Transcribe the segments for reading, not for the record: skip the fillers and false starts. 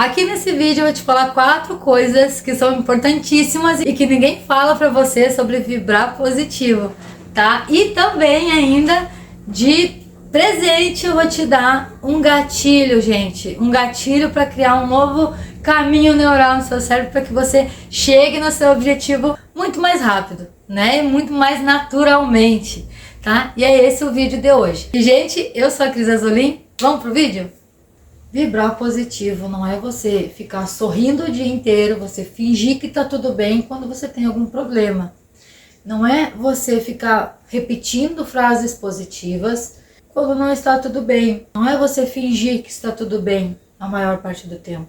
Aqui nesse vídeo eu vou te falar 4 coisas que são importantíssimas e que ninguém fala pra você sobre vibrar positivo, tá? E também ainda de presente eu vou te dar um gatilho, gente. Um gatilho para criar um novo caminho neural no seu cérebro para que você chegue no seu objetivo muito mais rápido, né? E muito mais naturalmente, tá? E é esse o vídeo de hoje. E, gente, eu sou a Cris Azolim. Vamos pro vídeo? Vibrar positivo não é você ficar sorrindo o dia inteiro, você fingir que tá tudo bem quando você tem algum problema. Não é você ficar repetindo frases positivas quando não está tudo bem. Não é você fingir que está tudo bem a maior parte do tempo.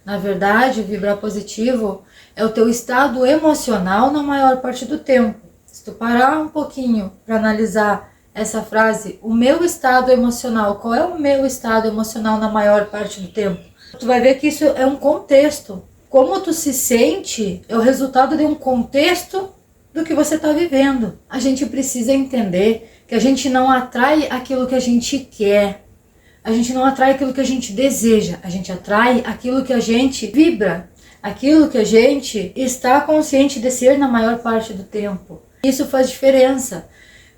Na verdade, vibrar positivo é o teu estado emocional na maior parte do tempo. Se tu parar um pouquinho para analisar essa frase, o meu estado emocional, qual é o meu estado emocional na maior parte do tempo? Tu vai ver que isso é um contexto. Como tu se sente é o resultado de um contexto do que você está vivendo. A gente precisa entender que a gente não atrai aquilo que a gente quer. A gente não atrai aquilo que a gente deseja. A gente atrai aquilo que a gente vibra. Aquilo que a gente está consciente de ser na maior parte do tempo. Isso faz diferença.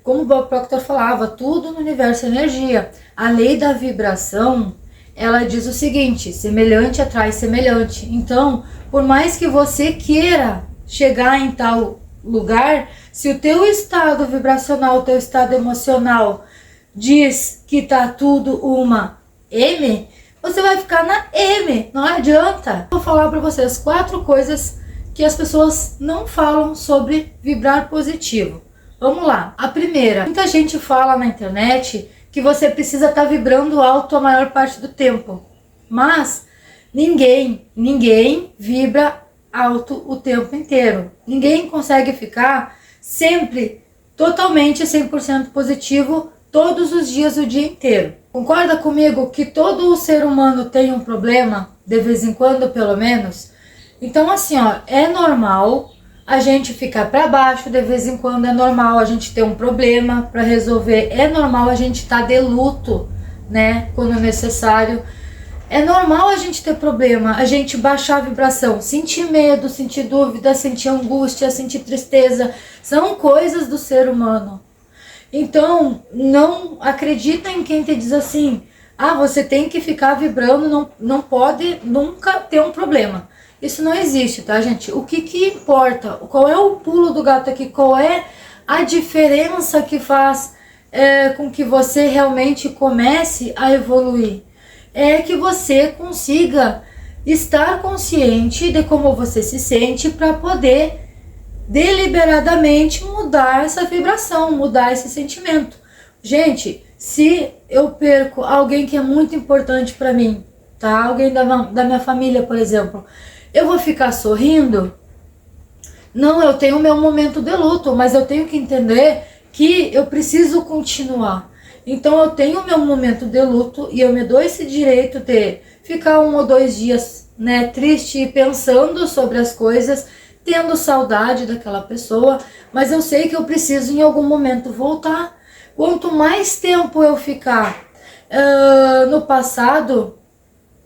Como o Bob Proctor falava, tudo no universo é energia. A lei da vibração, ela diz o seguinte: semelhante atrai semelhante. Então, por mais que você queira chegar em tal lugar, se o teu estado vibracional, o teu estado emocional diz que tá tudo uma M, você vai ficar na M, não adianta. Vou falar para vocês 4 coisas que as pessoas não falam sobre vibrar positivo. Vamos lá. A primeira, muita gente fala na internet que você precisa estar vibrando alto a maior parte do tempo, mas ninguém vibra alto o tempo inteiro. Ninguém consegue ficar sempre totalmente 100% positivo todos os dias, o dia inteiro. Concorda comigo que todo ser humano tem um problema, de vez em quando pelo menos? Então assim, ó, é normal a gente ficar para baixo, de vez em quando é normal a gente ter um problema para resolver, é normal a gente estar de luto, né, quando necessário. É normal a gente ter problema, a gente baixar a vibração, sentir medo, sentir dúvida, sentir angústia, sentir tristeza. São coisas do ser humano. Então, não acredita em quem te diz assim: ah, você tem que ficar vibrando, não pode nunca ter um problema. Isso não existe, tá, gente? O que importa? Qual é o pulo do gato aqui? Qual é a diferença que faz com que você realmente comece a evoluir? É que você consiga estar consciente de como você se sente para poder deliberadamente mudar essa vibração, mudar esse sentimento. Gente, se eu perco alguém que é muito importante para mim, tá? Alguém da minha família, por exemplo, eu vou ficar sorrindo? Não, eu tenho o meu momento de luto, mas eu tenho que entender que eu preciso continuar. Então eu tenho o meu momento de luto e eu me dou esse direito de ficar 1 ou 2 dias, né, triste, pensando sobre as coisas, tendo saudade daquela pessoa, mas eu sei que eu preciso em algum momento voltar. Quanto mais tempo eu ficar no passado,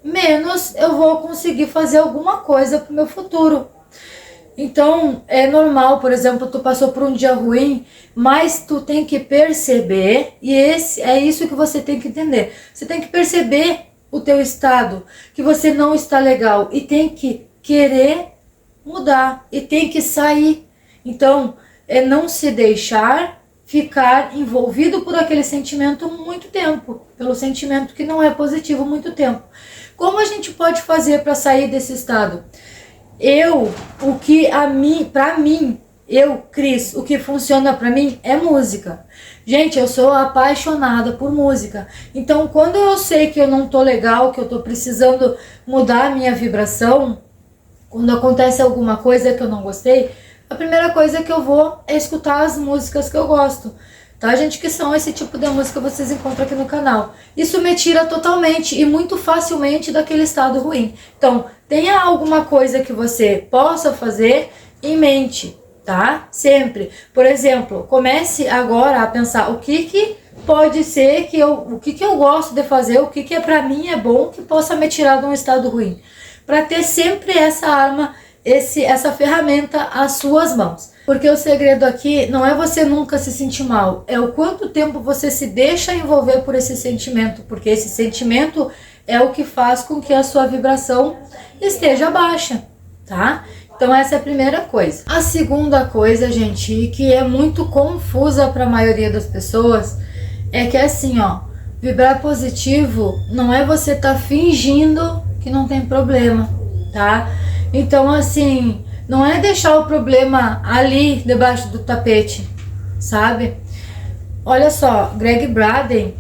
menos eu vou conseguir fazer alguma coisa pro meu futuro. Então, é normal, por exemplo, tu passou por um dia ruim, mas tu tem que perceber, e é isso que você tem que entender. Você tem que perceber o teu estado, que você não está legal, e tem que querer mudar, e tem que sair. Então, é não se deixar ficar envolvido por aquele sentimento muito tempo, pelo sentimento que não é positivo muito tempo. Como a gente pode fazer para sair desse estado? Cris, o que funciona para mim é música. Gente, eu sou apaixonada por música. Então, quando eu sei que eu não tô legal, que eu tô precisando mudar a minha vibração, quando acontece alguma coisa que eu não gostei, a primeira coisa que eu vou é escutar as músicas que eu gosto. Tá, gente? Que são esse tipo de música que vocês encontram aqui no canal. Isso me tira totalmente e muito facilmente daquele estado ruim. Então, tenha alguma coisa que você possa fazer em mente, tá? Sempre. Por exemplo, comece agora a pensar o que pode ser que o que eu gosto de fazer, o que é para mim é bom, que possa me tirar de um estado ruim. Para ter sempre essa arma, essa ferramenta às suas mãos. Porque o segredo aqui não é você nunca se sentir mal, é o quanto tempo você se deixa envolver por esse sentimento, porque esse sentimento é o que faz com que a sua vibração esteja baixa, tá? Então essa é a primeira coisa. A segunda coisa, gente, que é muito confusa para a maioria das pessoas, é que é assim, ó, vibrar positivo não é você tá fingindo que não tem problema, tá? Então assim, não é deixar o problema ali debaixo do tapete, sabe? Olha só, Greg Braden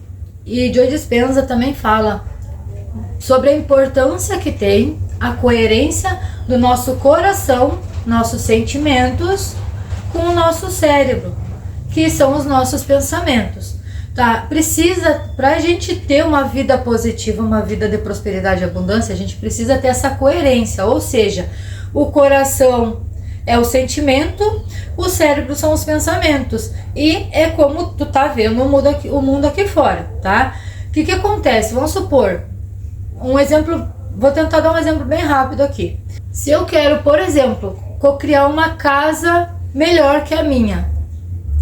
e Joe Dispenza também fala sobre a importância que tem a coerência do nosso coração, nossos sentimentos com o nosso cérebro, que são os nossos pensamentos, tá? Precisa, pra gente ter uma vida positiva, uma vida de prosperidade e abundância, a gente precisa ter essa coerência, ou seja, o coração é o sentimento, o cérebro são os pensamentos, e é como tu tá vendo o mundo aqui fora, tá? O que acontece? Vamos supor, um exemplo, vou tentar dar um exemplo bem rápido aqui. Se eu quero, por exemplo, criar uma casa melhor que a minha,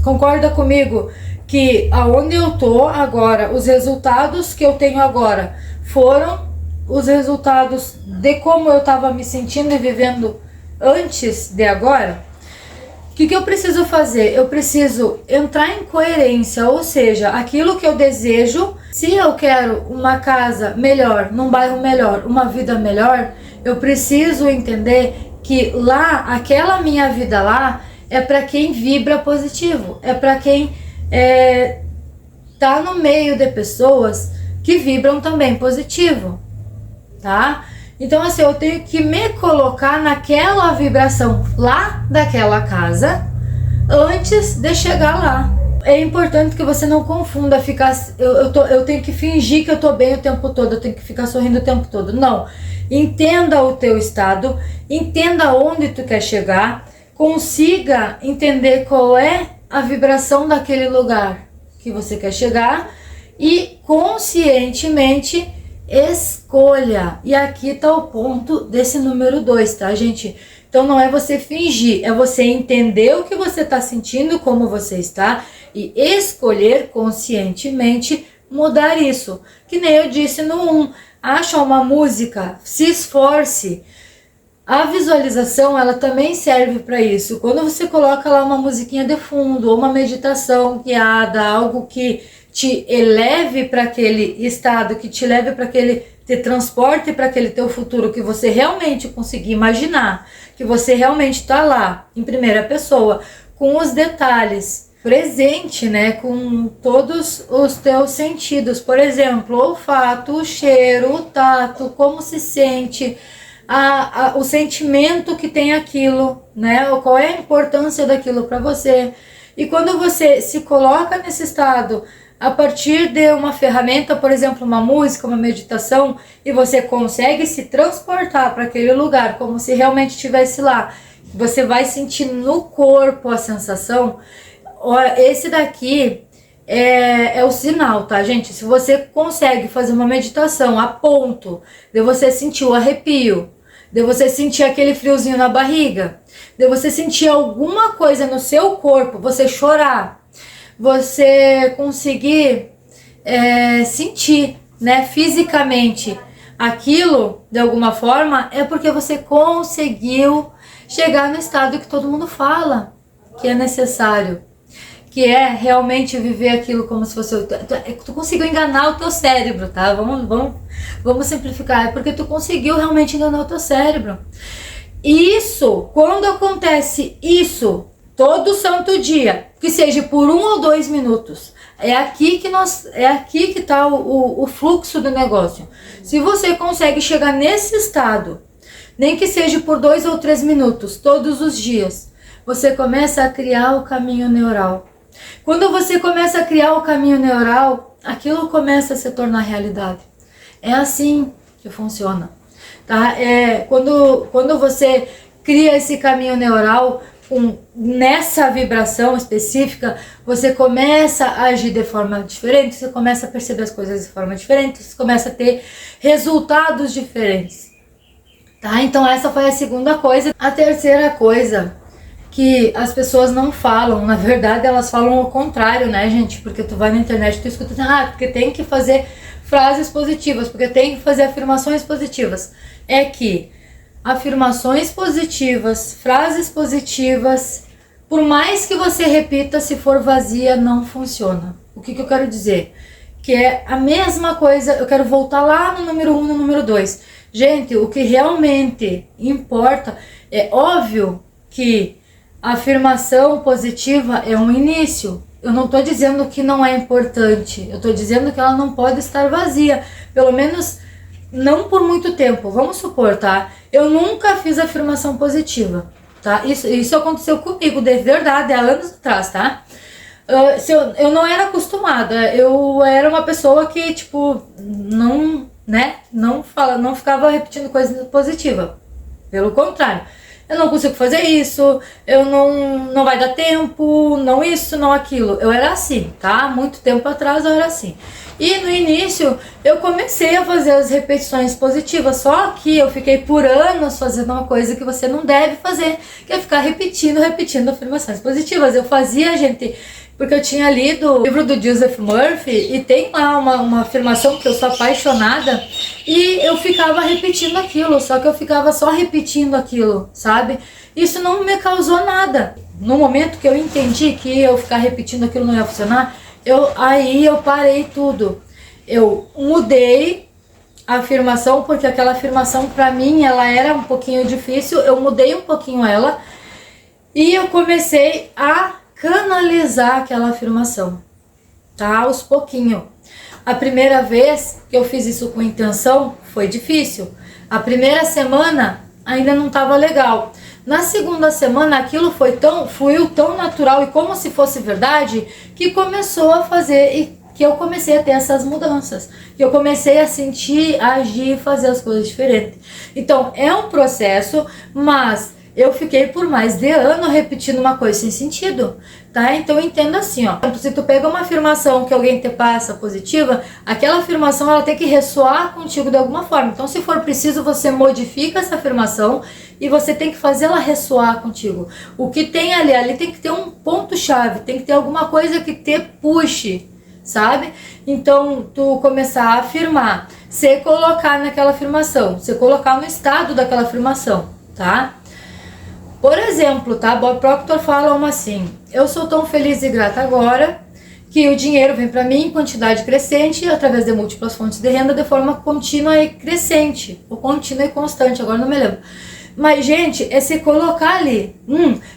concorda comigo que aonde eu tô agora, os resultados que eu tenho agora foram os resultados de como eu estava me sentindo e vivendo antes de agora? O que eu preciso fazer? Eu preciso entrar em coerência, ou seja, aquilo que eu desejo. Se eu quero uma casa melhor, num bairro melhor, uma vida melhor, eu preciso entender que lá, aquela minha vida lá, é para quem vibra positivo, é para quem tá no meio de pessoas que vibram também positivo, tá? Então assim, eu tenho que me colocar naquela vibração lá daquela casa antes de chegar lá. É importante que você não confunda ficar, eu tenho que fingir que eu tô bem o tempo todo, eu tenho que ficar sorrindo o tempo todo. Não. Entenda o teu estado, entenda onde tu quer chegar, consiga entender qual é a vibração daquele lugar que você quer chegar e conscientemente escolha. E aqui tá o ponto desse número 2, tá, gente? Então não é você fingir, é você entender o que você tá sentindo, como você está, e escolher conscientemente mudar isso. Que nem eu disse no 1, acha uma música, se esforce. A visualização, ela também serve para isso. Quando você coloca lá uma musiquinha de fundo, ou uma meditação guiada, algo que te eleve para aquele estado, que te leve para aquele, te transporte para aquele teu futuro, que você realmente conseguir imaginar, que você realmente está lá, em primeira pessoa, com os detalhes, presente, né, com todos os teus sentidos, por exemplo, o olfato, o cheiro, o tato, como se sente, o sentimento que tem aquilo, né, qual é a importância daquilo para você. E quando você se coloca nesse estado, a partir de uma ferramenta, por exemplo, uma música, uma meditação, e você consegue se transportar para aquele lugar, como se realmente estivesse lá, você vai sentir no corpo a sensação. Esse daqui é o sinal, tá, gente? Se você consegue fazer uma meditação a ponto de você sentir o arrepio, de você sentir aquele friozinho na barriga, de você sentir alguma coisa no seu corpo, você chorar, você conseguir sentir, né, fisicamente aquilo de alguma forma, é porque você conseguiu chegar no estado que todo mundo fala que é necessário, que é realmente viver aquilo como se fosse... Tu conseguiu enganar o teu cérebro, tá? Vamos simplificar. É porque tu conseguiu realmente enganar o teu cérebro. Isso, quando acontece isso, todo santo dia, que seja por 1 ou 2 minutos, é aqui que tá o fluxo do negócio. Se você consegue chegar nesse estado, nem que seja por 2 ou 3 minutos, todos os dias, você começa a criar o caminho neural. Quando você começa a criar o caminho neural, aquilo começa a se tornar realidade. É assim que funciona, tá? Quando você cria esse caminho neural, nessa vibração específica, você começa a agir de forma diferente, você começa a perceber as coisas de forma diferente, você começa a ter resultados diferentes, tá? Então essa foi a segunda coisa. A terceira coisa que as pessoas não falam, na verdade elas falam o contrário, né, gente? Porque tu vai na internet e tu escuta assim, porque tem que fazer frases positivas, porque tem que fazer afirmações positivas. É que afirmações positivas, frases positivas, por mais que você repita, se for vazia, não funciona. O que eu quero dizer? Que é a mesma coisa, eu quero voltar lá no número 1, no número 2. Gente, o que realmente importa, é óbvio que a afirmação positiva é um início. Eu não estou dizendo que não é importante, eu estou dizendo que ela não pode estar vazia, pelo menos não por muito tempo. Vamos supor, tá? Eu nunca fiz afirmação positiva, tá? Isso aconteceu comigo, de verdade, há anos atrás, tá? Eu não era acostumada, eu era uma pessoa que, tipo, não ficava repetindo coisa positiva. Pelo contrário, eu não consigo fazer isso, eu não vai dar tempo, não isso, não aquilo. Eu era assim, tá? Muito tempo atrás eu era assim. E no início eu comecei a fazer as repetições positivas, só que eu fiquei por anos fazendo uma coisa que você não deve fazer, que é ficar repetindo afirmações positivas. Eu fazia, gente, porque eu tinha lido o livro do Joseph Murphy e tem lá uma afirmação que eu sou apaixonada e eu ficava repetindo aquilo, só que eu ficava só repetindo aquilo, sabe? Isso não me causou nada. No momento que eu entendi que eu ficar repetindo aquilo não ia funcionar, aí eu parei tudo. Eu mudei a afirmação, porque aquela afirmação pra mim ela era um pouquinho difícil, eu mudei um pouquinho ela e eu comecei a canalizar aquela afirmação, tá? Aos pouquinho. A primeira vez que eu fiz isso com intenção foi difícil. A primeira semana ainda não estava legal. Na segunda semana aquilo fluiu tão natural e como se fosse verdade, que começou a fazer e que eu comecei a ter essas mudanças, que eu comecei a sentir, agir, fazer as coisas diferentes. Então é um processo, mas eu fiquei por mais de ano repetindo uma coisa sem sentido, tá? Então entenda assim, ó. Se tu pega uma afirmação que alguém te passa positiva, aquela afirmação ela tem que ressoar contigo de alguma forma. Então se for preciso, você modifica essa afirmação e você tem que fazer ela ressoar contigo. O que tem ali tem que ter um ponto-chave, tem que ter alguma coisa que te puxe, sabe? Então tu começar a afirmar, você colocar naquela afirmação, você colocar no estado daquela afirmação, tá? Por exemplo, tá? Bob Proctor fala assim: eu sou tão feliz e grata agora que o dinheiro vem para mim em quantidade crescente através de múltiplas fontes de renda de forma contínua e crescente, ou contínua e constante, agora não me lembro. Mas, gente, é se colocar ali.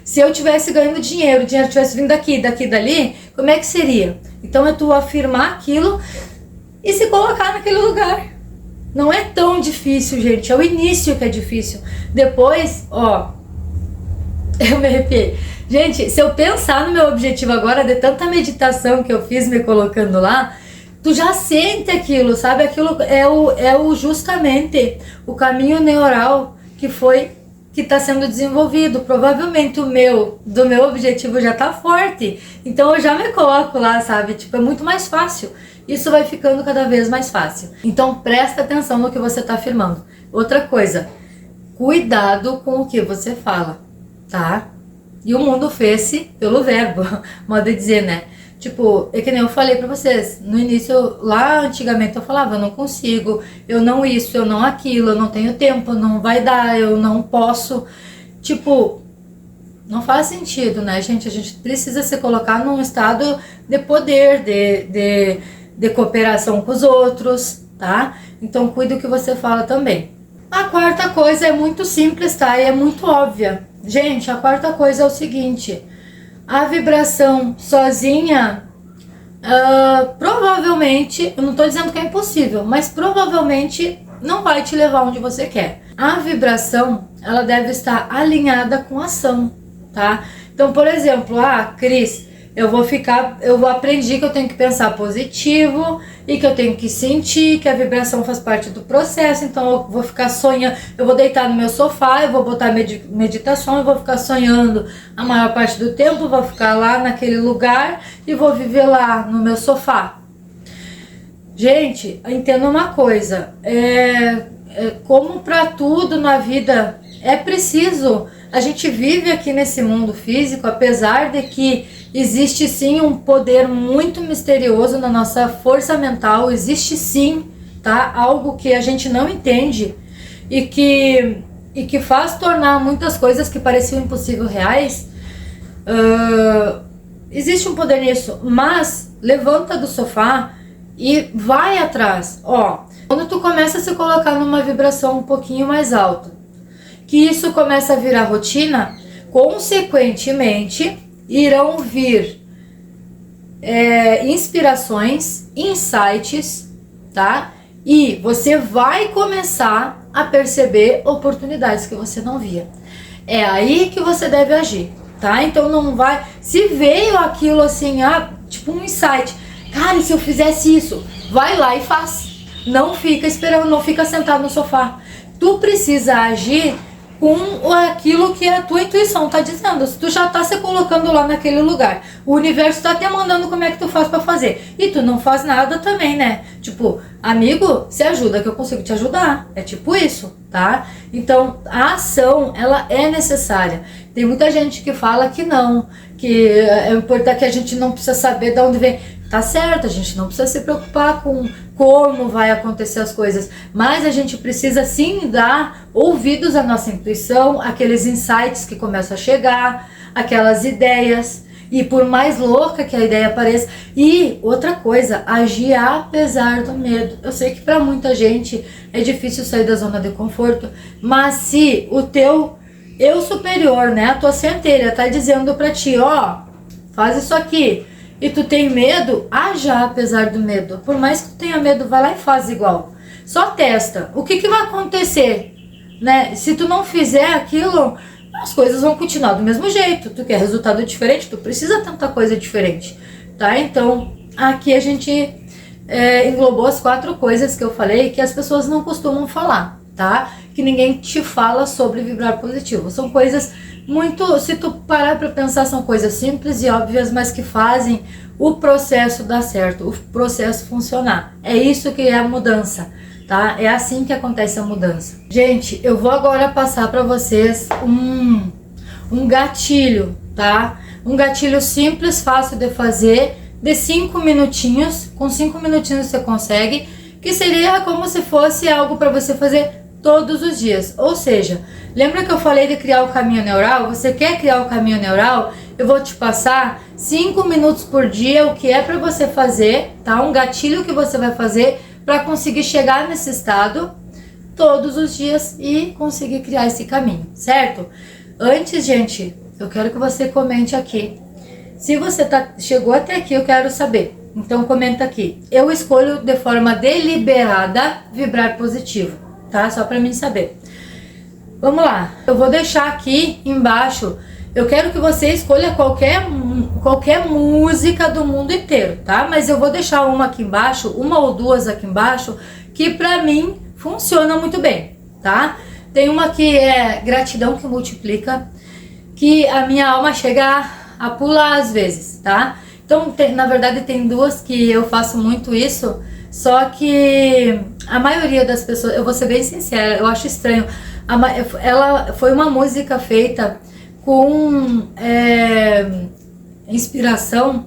Se eu tivesse ganhando dinheiro, o dinheiro tivesse vindo daqui, dali, como é que seria? Então é tu afirmar aquilo e se colocar naquele lugar. Não é tão difícil, gente. É o início que é difícil. Depois, ó, eu me arrepiei. Gente, se eu pensar no meu objetivo agora, de tanta meditação que eu fiz me colocando lá, tu já sente aquilo, sabe? Aquilo é justamente o caminho neural que está sendo desenvolvido. Provavelmente do meu objetivo já tá forte. Então eu já me coloco lá, sabe? Tipo, é muito mais fácil. Isso vai ficando cada vez mais fácil. Então presta atenção no que você tá afirmando. Outra coisa, cuidado com o que você fala, tá? E o mundo fez-se pelo verbo, modo de dizer, né? Tipo, é que nem eu falei pra vocês, no início, lá antigamente eu falava, eu não consigo, eu não isso, eu não aquilo, eu não tenho tempo, não vai dar, eu não posso. Tipo, não faz sentido, né, gente? A gente precisa se colocar num estado de poder, de cooperação com os outros, tá? Então cuide do que você fala também. A quarta coisa é muito simples, tá? E é muito óbvia. Gente, a quarta coisa é o seguinte: a vibração sozinha, provavelmente, eu não estou dizendo que é impossível, mas provavelmente não vai te levar onde você quer. A vibração, ela deve estar alinhada com a ação, tá? Então, por exemplo, Cris, eu vou aprender que eu tenho que pensar positivo e que eu tenho que sentir que a vibração faz parte do processo. Então eu vou ficar sonhando, eu vou deitar no meu sofá, eu vou botar meditação, eu vou ficar sonhando a maior parte do tempo, vou ficar lá naquele lugar e vou viver lá no meu sofá. Gente, entenda uma coisa, como para tudo na vida é preciso, a gente vive aqui nesse mundo físico, apesar de que existe sim um poder muito misterioso na nossa força mental, existe sim, tá? Algo que a gente não entende e que faz tornar muitas coisas que pareciam impossíveis reais. Existe um poder nisso, mas levanta do sofá e vai atrás. Ó, quando tu começa a se colocar numa vibração um pouquinho mais alta, que isso começa a virar rotina, consequentemente irão vir inspirações, insights, tá? E você vai começar a perceber oportunidades que você não via. É aí que você deve agir, tá? Então não vai... Se veio aquilo assim, tipo um insight, cara, e se eu fizesse isso? Vai lá e faz. Não fica esperando, não fica sentado no sofá. Tu precisa agir com aquilo que a tua intuição tá dizendo. Se tu já tá se colocando lá naquele lugar, o universo tá te mandando como é que tu faz pra fazer, e tu não faz nada também, né? Tipo, amigo, se ajuda que eu consigo te ajudar. É tipo isso, tá? Então, a ação, ela é necessária. Tem muita gente que fala que não, que é importante, que a gente não precisa saber de onde vem. Tá certo, a gente não precisa se preocupar com como vai acontecer as coisas, mas a gente precisa sim dar ouvidos à nossa intuição, aqueles insights que começam a chegar, aquelas ideias, e por mais louca que a ideia pareça. E outra coisa, agir apesar do medo. Eu sei que para muita gente é difícil sair da zona de conforto, mas se o teu eu superior, né, a tua centelha tá dizendo para ti, ó, faz isso aqui, e tu tem medo, haja apesar do medo. Por mais que tu tenha medo, vai lá e faz igual. Só testa. O que vai acontecer, né? Se tu não fizer aquilo, as coisas vão continuar do mesmo jeito. Tu quer resultado diferente, tu precisa tentar coisa diferente, tá? Então, aqui a gente englobou as 4 coisas que eu falei que as pessoas não costumam falar, tá? Que ninguém te fala sobre vibrar positivo. São coisas muito, se tu parar para pensar, são coisas simples e óbvias, mas que fazem o processo dar certo, o processo funcionar. É isso que é a mudança, tá? É assim que acontece a mudança. Gente, eu vou agora passar para vocês um gatilho, tá? Um gatilho simples, fácil de fazer, de 5 minutinhos. Com 5 minutinhos você consegue, que seria como se fosse algo para você fazer todos os dias. Ou seja, lembra que eu falei de criar o caminho neural? Você quer criar o caminho neural? Eu vou te passar 5 minutos por dia, o que é para você fazer, tá? Um gatilho que você vai fazer para conseguir chegar nesse estado todos os dias e conseguir criar esse caminho, certo? Antes, gente, eu quero que você comente aqui. Se você chegou até aqui, eu quero saber. Então comenta aqui. Eu escolho de forma deliberada vibrar positivo, tá? Só para mim saber. Vamos lá. Eu vou deixar aqui embaixo. Eu quero que você escolha qualquer música do mundo inteiro, tá? Mas eu vou deixar uma aqui embaixo, uma ou duas aqui embaixo, que pra mim funciona muito bem, tá? Tem uma que é Gratidão que Multiplica, que a minha alma chega a pular às vezes, tá? Então, na verdade, tem duas que eu faço muito isso, só que a maioria das pessoas, eu vou ser bem sincera, eu acho estranho. Ela foi uma música feita com inspiração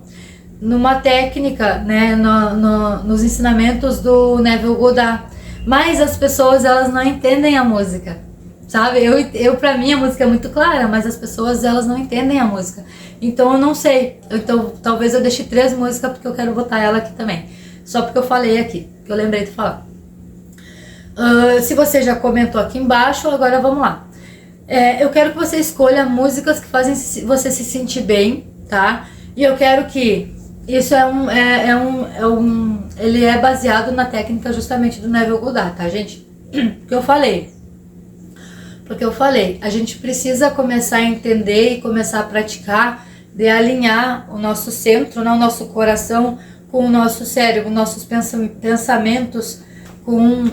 numa técnica, né, nos ensinamentos do Neville Goddard, mas as pessoas, elas não entendem a música, sabe? Eu pra mim a música é muito clara, mas as pessoas, elas não entendem a música, então eu não sei. Então talvez eu deixe 3 músicas porque eu quero botar ela aqui também, só porque eu falei aqui, que eu lembrei de falar. Se você já comentou aqui embaixo, agora vamos lá. Eu quero que você escolha músicas que fazem você se sentir bem, tá? E eu quero que isso ele é baseado na técnica justamente do Neville Goddard, tá, gente? Porque eu falei, a gente precisa começar a entender e começar a praticar de alinhar o nosso centro, né, o nosso coração com o nosso cérebro, nossos pensamentos com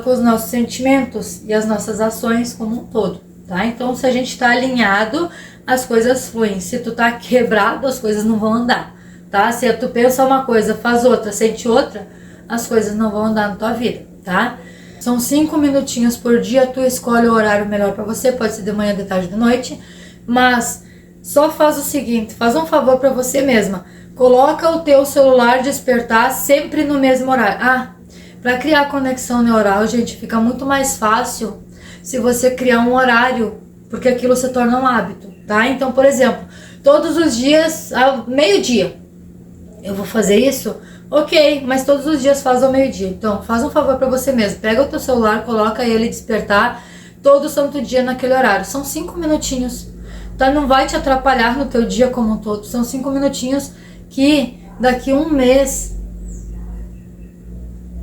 os nossos sentimentos e as nossas ações como um todo, tá? Então, se a gente está alinhado, as coisas fluem. Se tu tá quebrado, as coisas não vão andar, tá? Se tu pensa uma coisa, faz outra, sente outra, as coisas não vão andar na tua vida, tá? São 5 minutinhos por dia, tu escolhe o horário melhor para você, pode ser de manhã, de tarde, de noite, mas só faz o seguinte, faz um favor para você mesma, coloca o teu celular despertar sempre no mesmo horário. Para criar conexão neural, gente, fica muito mais fácil se você criar um horário, porque aquilo se torna um hábito, tá? Então, por exemplo, todos os dias, ao meio-dia, eu vou fazer isso? Ok, mas todos os dias faz ao meio-dia. Então, faz um favor para você mesmo. Pega o teu celular, coloca ele despertar todo santo dia naquele horário. São 5 minutinhos, tá? Não vai te atrapalhar no teu dia como um todo. São 5 minutinhos que daqui um mês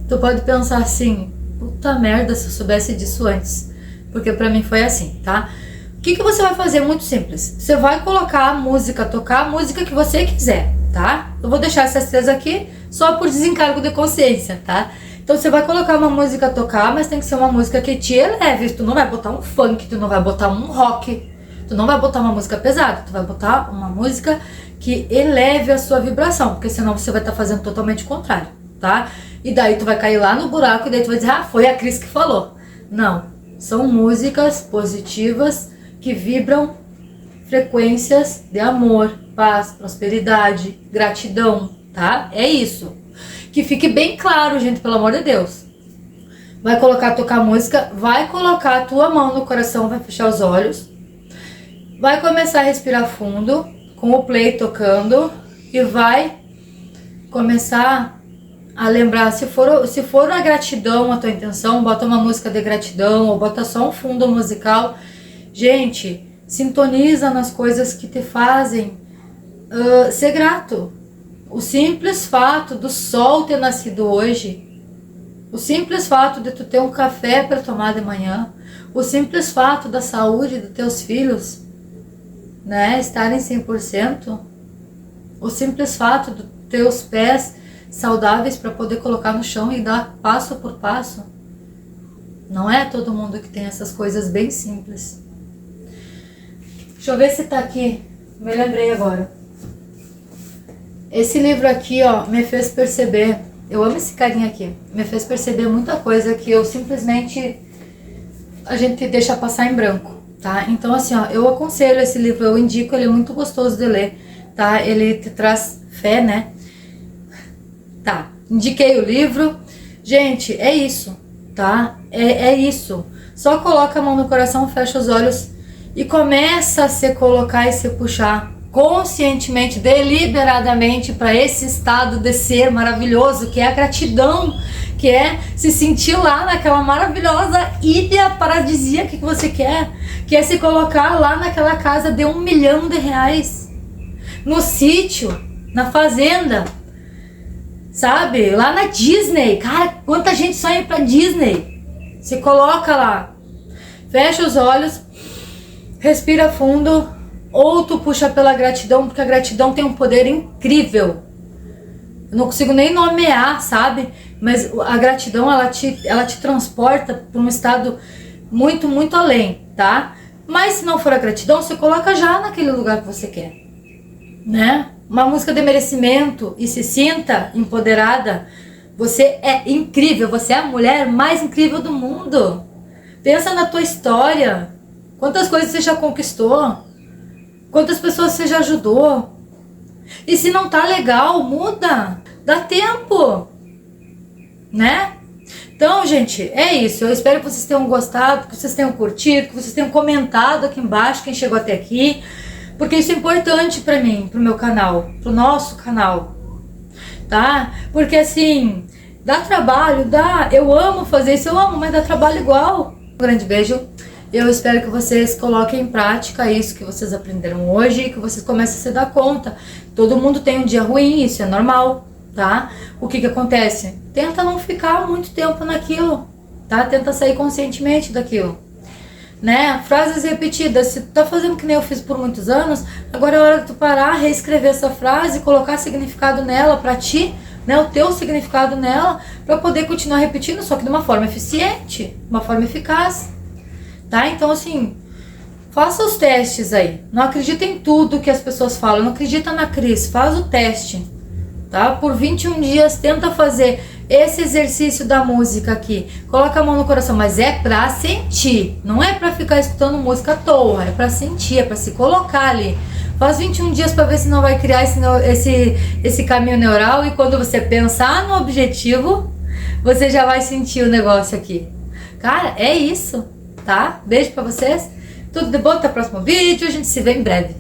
tu pode pensar assim, puta merda, se eu soubesse disso antes. Porque pra mim foi assim, tá? O que você vai fazer? Muito simples. Você vai colocar a música, tocar a música que você quiser, tá? Eu vou deixar essas 3 aqui só por desencargo de consciência, tá? Então você vai colocar uma música a tocar, mas tem que ser uma música que te eleve. Tu não vai botar um funk, tu não vai botar um rock, tu não vai botar uma música pesada, tu vai botar uma música que eleve a sua vibração, porque senão você vai estar fazendo totalmente o contrário, tá? E daí tu vai cair lá no buraco e daí tu vai dizer, foi a Cris que falou. Não, são músicas positivas que vibram frequências de amor, paz, prosperidade, gratidão, tá? É isso. Que fique bem claro, gente, pelo amor de Deus. Vai tocar música, vai colocar a tua mão no coração, vai fechar os olhos, vai começar a respirar fundo, com o play tocando, e vai começar a lembrar, se for a gratidão a tua intenção, bota uma música de gratidão, ou bota só um fundo musical. Gente, sintoniza nas coisas que te fazem ser grato. O simples fato do sol ter nascido hoje, o simples fato de tu ter um café para tomar de manhã, o simples fato da saúde dos teus filhos, né, estarem 100%, o simples fato dos teus pés saudáveis para poder colocar no chão e dar passo por passo. Não é todo mundo que tem essas coisas bem simples. Deixa eu ver se tá aqui, me lembrei agora. Esse livro aqui, ó, me fez perceber, eu amo esse carinha aqui, me fez perceber muita coisa que eu simplesmente, a gente deixa passar em branco, tá? Então assim, ó, eu aconselho esse livro, eu indico, ele é muito gostoso de ler, tá? Ele te traz fé, né? Tá, indiquei o livro. Gente, é isso, tá? É isso. Só coloca a mão no coração, fecha os olhos e começa a se colocar e se puxar conscientemente, deliberadamente para esse estado de ser maravilhoso, que é a gratidão, que é se sentir lá naquela maravilhosa ilha paradisíaca que você quer, que é se colocar lá naquela casa de R$1 milhão, no sítio, na fazenda, sabe? Lá na Disney. Cara, quanta gente sonha pra Disney. Se coloca lá. Fecha os olhos. Respira fundo. Ou tu puxa pela gratidão, porque a gratidão tem um poder incrível. Eu não consigo nem nomear, sabe? Mas a gratidão, ela te transporta para um estado muito, muito além, tá? Mas se não for a gratidão, você coloca já naquele lugar que você quer, né? Uma música de merecimento e se sinta empoderada. Você é incrível, você é a mulher mais incrível do mundo. Pensa na tua história. Quantas coisas você já conquistou? Quantas pessoas você já ajudou? E se não tá legal, muda. Dá tempo, né? Então, gente, é isso. Eu espero que vocês tenham gostado, que vocês tenham curtido, que vocês tenham comentado aqui embaixo, quem chegou até aqui. Porque isso é importante pra mim, pro meu canal, pro nosso canal, tá? Porque assim, dá trabalho, dá. Eu amo fazer isso, eu amo, mas dá trabalho igual. Um grande beijo. Eu espero que vocês coloquem em prática isso que vocês aprenderam hoje e que vocês comecem a se dar conta. Todo mundo tem um dia ruim, isso é normal, tá? O que acontece? Tenta não ficar muito tempo naquilo, tá? Tenta sair conscientemente daquilo, né? Frases repetidas. Se tu tá fazendo que nem eu fiz por muitos anos, agora é hora de tu parar, reescrever essa frase, colocar significado nela pra ti, né? O teu significado nela, pra poder continuar repetindo, só que de uma forma eficiente, de uma forma eficaz, tá? Então, assim, faça os testes aí. Não acredita em tudo que as pessoas falam. Não acredita na Cris. Faz o teste, tá? Por 21 dias, tenta fazer esse exercício da música aqui. Coloca a mão no coração, mas é pra sentir. Não é pra ficar escutando música à toa. É pra sentir, é pra se colocar ali. Faz 21 dias pra ver se não vai criar esse caminho neural. E quando você pensar no objetivo, você já vai sentir o negócio aqui. Cara, é isso, tá? Beijo pra vocês. Tudo de bom, até o próximo vídeo, a gente se vê em breve.